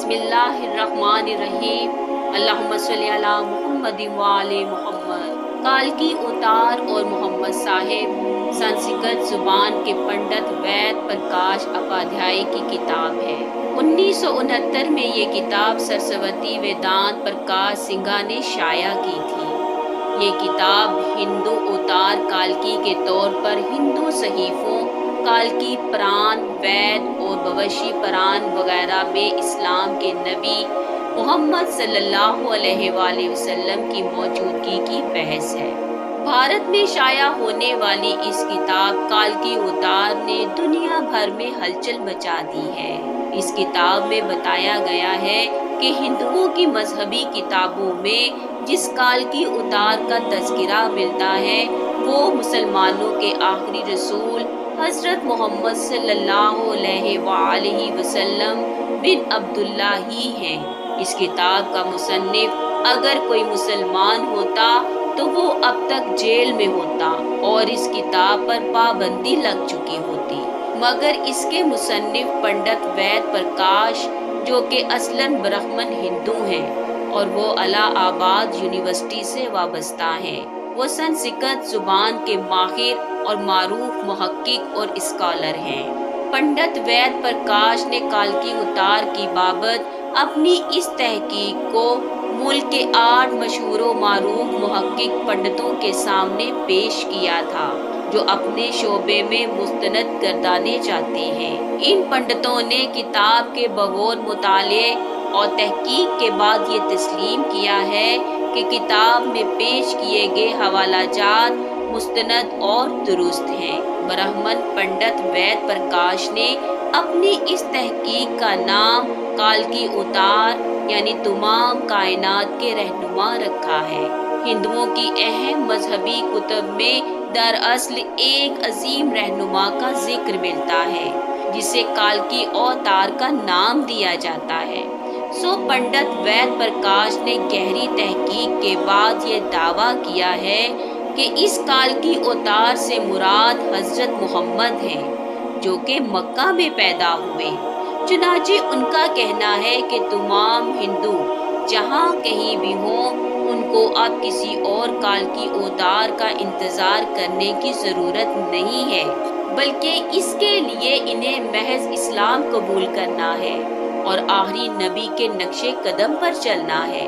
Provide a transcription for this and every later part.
बिस्मिल्लाहिर्रहमानिर्रहीम। अल्लाहुम्मा सल्ली अला मुहम्मद व आले मुहम्मद। काल्की अवतार और मोहम्मद साहिब संस्कृत जुबान के पंडित वैद प्रकाश उपाध्याय की किताब है। 1969 में ये किताब सरस्वती वेदांत प्रकाश सिंघा ने शाया की थी। ये किताब हिंदू अवतार काल्की के तौर पर हिंदू सहीफों काल्की पुराण, वेद और भविष्य पुराण वगैरह में इस्लाम के नबी मोहम्मद सल्लल्लाहु अलैहि वसल्लम की मौजूदगी की बहस है। भारत में शाया होने वाली इस किताब काल्की अवतार ने दुनिया भर में हलचल मचा दी है। इस किताब में बताया गया है कि हिंदुओं की मजहबी किताबों में जिस काल्की अवतार का तज़किरा मिलता है वो मुसलमानों के आखिरी रसूल हज़रत मोहम्मद सल्लल्लाहु अलैहि वसल्लम बिन अब्दुल्ला ही हैं। इस किताब का मुसन्निफ अगर कोई मुसलमान होता तो वो अब तक जेल में होता और इस किताब पर पाबंदी लग चुकी होती, मगर इसके मुसन्निफ पंडित वैद प्रकाश जो कि असलन ब्राह्मण हिंदू हैं और वो इलाहाबाद यूनिवर्सिटी से वाबस्ता हैं। वो संस्कृत जुबान के माहिर और मारूफ मुहक्किक और स्कॉलर हैं। पंडित वैद प्रकाश ने काल्की अवतार की बाबत अपनी इस तहकीक को मुल्क के 8 मशहूर व मारूफ मुहक्किक पंडितों के सामने पेश किया था जो अपने शोबे में मुस्तनद गर्दाने चाहते हैं। इन पंडितों ने किताब के बगौर मुताले और तहकीक के बाद ये तस्लीम किया है कि किताब में पेश किए गए हवालाजात मुस्तनद और दुरुस्त हैं। ब्राह्मण पंडित वैद प्रकाश ने अपनी इस तहकीक का नाम काल्की अवतार यानी तमाम कायनात के रहनुमा रखा है। हिंदुओं की अहम मजहबी कुतुब में दरअसल एक अजीम रहनुमा का जिक्र मिलता है जिसे काल्की अवतार का नाम दिया जाता है। पंडित वैद प्रकाश ने गहरी तहकीक के बाद ये दावा किया है कि इस काल्की अवतार से मुराद हजरत मोहम्मद हैं जो कि मक्का में पैदा हुए। चुनांचे उनका कहना है कि तमाम हिंदू जहाँ कहीं भी हों उनको अब किसी और काल्की अवतार का इंतज़ार करने की ज़रूरत नहीं है, बल्कि इसके लिए इन्हें महज इस्लाम कबूल करना है और आखिरी नबी के नक्शे कदम पर चलना है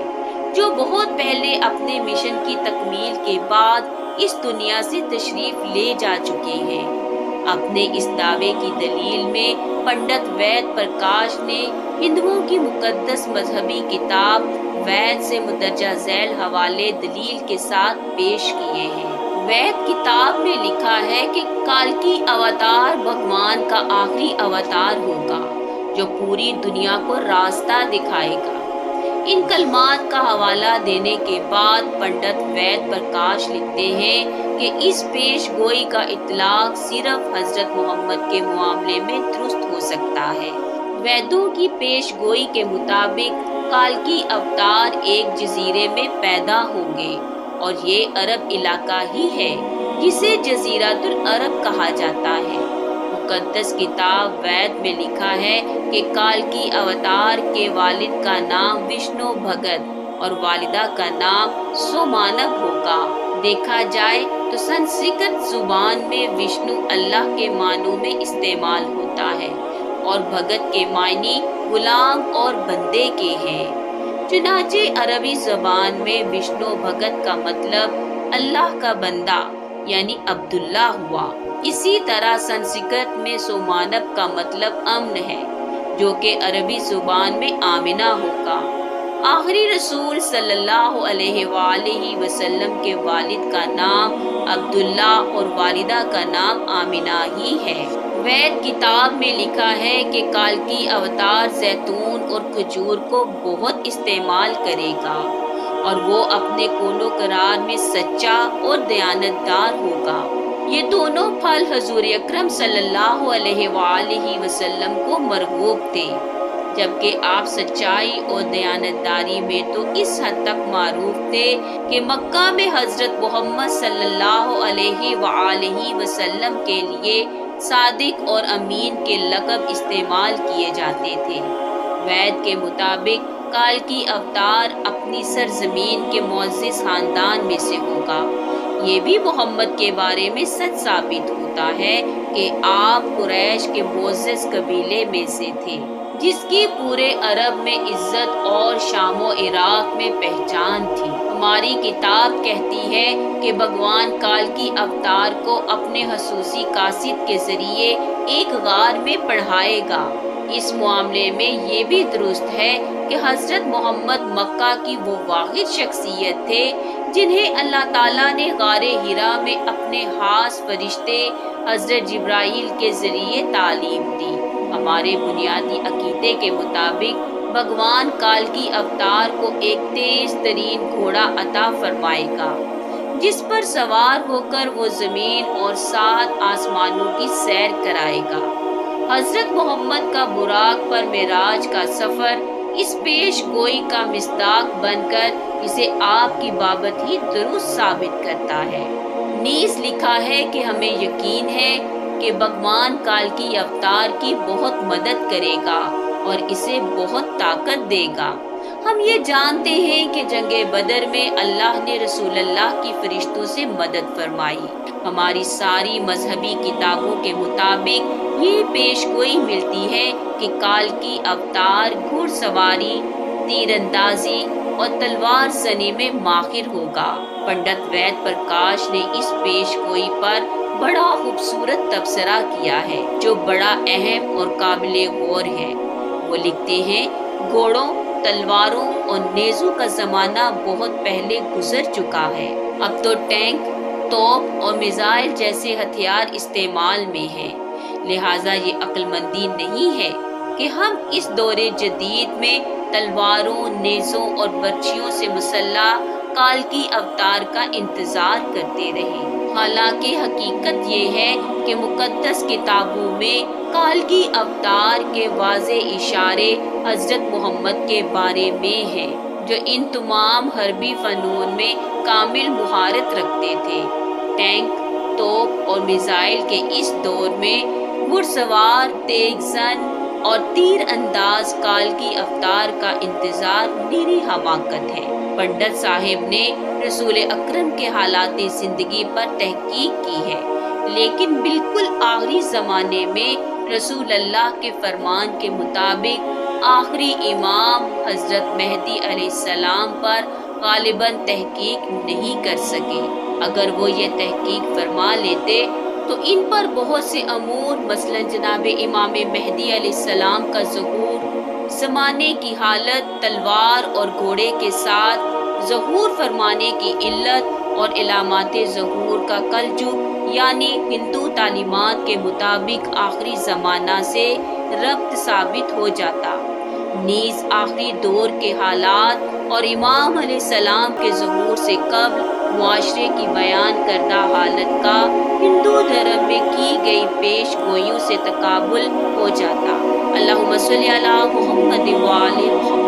जो बहुत पहले अपने मिशन की तकमील के बाद इस दुनिया से तशरीफ ले जा चुके हैं। अपने इस दावे की दलील में पंडित वैद प्रकाश ने हिंदुओं की मुकद्दस मजहबी किताब वैद से मुदर्जा झैल हवाले दलील के साथ पेश किए हैं। वैद किताब में लिखा है कि काल्की अवतार भगवान का आखिरी अवतार होगा जो पूरी दुनिया को रास्ता दिखाएगा। इन कलमात का हवाला देने के बाद पंडित वैद प्रकाश लिखते हैं कि इस पेश गोई का इतलाक सिर्फ हजरत मोहम्मद के मामले में दुरुस्त हो सकता है। वैदों की पेश गोई के मुताबिक काल्की अवतार एक जजीरे में पैदा होंगे और ये अरब इलाका ही है जिसे जजीरतुल अरब कहा जाता है। मुकद्दस किताब वैद में लिखा है कि काल्की अवतार के वालिद का नाम विष्णु भगत और वालिदा का नाम सोमानव होगा। देखा जाए तो संस्कृत जुबान में विष्णु अल्लाह के मानों में इस्तेमाल होता है और भगत के मायने गुलाम और बंदे के हैं। चुनांचे अरबी ज़बान में विष्णु भगत का मतलब अल्लाह का बंदा यानी अब्दुल्ला हुआ। इसी तरह संस्कृत में सोमानव का मतलब अमन है जो कि अरबी जुबान में आमिना होगा। आखिरी रसूल सल्लल्लाहु अलैहि वसल्लम के वालिद का नाम अब्दुल्ला और वालिदा का नाम आमिना ही है। वैद किताब में लिखा है कि काल्की अवतार जैतून और खजूर को बहुत इस्तेमाल करेगा और वो अपने कोलो करार में सच्चा और दयानतदार होगा। ये दोनों फल हजूर अकरम सल्लल्लाहु अलैहि वसल्लम को मरगूब थे, जबकि आप सच्चाई और दयानतदारी में तो इस हद तक मारूफ थे कि मक्का में हजरत मोहम्मद सल्लल्लाहु अलैहि वसल्लम के लिए सादिक और अमीन के लक़ब इस्तेमाल किए जाते थे। وید کے مطابق کالکی اوتار اپنی سرزمین کے معزز خاندان میں سے ہوگا۔ یہ بھی محمد کے بارے میں سچ ثابت ہوتا ہے کہ آپ قریش کے معزز قبیلے میں سے تھے، جس کی پورے عرب میں عزت اور شام و عراق میں پہچان تھی۔ ہماری کتاب کہتی ہے کہ بھگوان کالکی اوتار کو اپنے خصوصی قاصد کے ذریعے ایک غار میں پڑھائے گا۔ اس معاملے میں یہ بھی درست ہے کہ حضرت محمد مکہ کی وہ واحد شخصیت تھے جنہیں اللہ تعالیٰ نے غار حرا میں اپنے خاص فرشتے حضرت جبرائیل کے ذریعے تعلیم دی۔ ہمارے بنیادی عقیدے کے مطابق بھگوان کالکی اوتار کو ایک تیز ترین گھوڑا عطا فرمائے گا، جس پر سوار ہو کر وہ زمین اور 7 آسمانوں کی سیر کرائے گا۔ حضرت محمد کا براق پر معراج کا سفر اس پیش گوئی کا مصداق بن کر اسے آپ کی بابت ہی درست ثابت کرتا ہے۔ نیز لکھا ہے کہ ہمیں یقین ہے کہ بھگوان کالکی اوتار کی بہت مدد کرے گا اور اسے بہت طاقت دے گا۔ ہم یہ جانتے ہیں کہ جنگ بدر میں اللہ نے رسول اللہ کی فرشتوں سے مدد فرمائی۔ ہماری ساری مذہبی کتابوں کے مطابق یہ پیش گوئی ملتی ہے کہ کالکی اوتار گھڑ سواری، تیر اندازی اور تلوار زنی میں ماہر ہوگا۔ پنڈت وید پرکاش نے اس پیش گوئی پر بڑا خوبصورت تبصرہ کیا ہے جو بڑا اہم اور قابل غور ہے۔ وہ لکھتے ہیں، گھوڑوں، تلواروں اور نیزوں کا زمانہ بہت پہلے گزر چکا ہے۔ اب تو ٹینک، توپ اور میزائل جیسے ہتھیار استعمال میں ہیں، لہٰذا یہ عقل مندی نہیں ہے کہ ہم اس دور جدید میں تلواروں، نیزوں اور برچھیوں سے مسلح کالکی اوتار کا انتظار کرتے رہیں۔ حالانکہ حقیقت یہ ہے کہ مقدس کتابوں میں کالکی اوتار کے واضح اشارے حضرت محمد کے بارے میں ہیں، جو ان تمام حربی فنون میں کامل مہارت رکھتے تھے۔ ٹینک، توپ اور میزائل کے اس دور میں گھڑ سوار، تیز زن اور تیر انداز کالکی اوتار کا انتظار نیری حماقت ہے۔ پنڈت صاحب نے رسول اکرم کے حالات زندگی پر تحقیق کی ہے، لیکن بالکل آخری زمانے میں رسول اللہ کے فرمان کے مطابق آخری امام حضرت مہدی علیہ السلام پر غالباً تحقیق نہیں کر سکے۔ اگر وہ یہ تحقیق فرما لیتے تو ان پر بہت سے امور، مثلاً جناب امام مہدی علیہ السلام کا ظہور، زمانے کی حالت، تلوار اور گھوڑے کے ساتھ ظہور فرمانے کی علت اور علامات ظہور کا کلجگ، یعنی ہندو تعلیمات کے مطابق آخری زمانہ سے ربط ثابت ہو جاتا۔ نیز آخری دور کے حالات اور امام علیہ السلام کے ظہور سے قبل معاشرے کی بیان کردہ حالت کا ہندو دھرم میں کی گئی پیش گوئیوں سے تقابل ہو جاتا۔ اللہم صلی علی محمد و آل محمد۔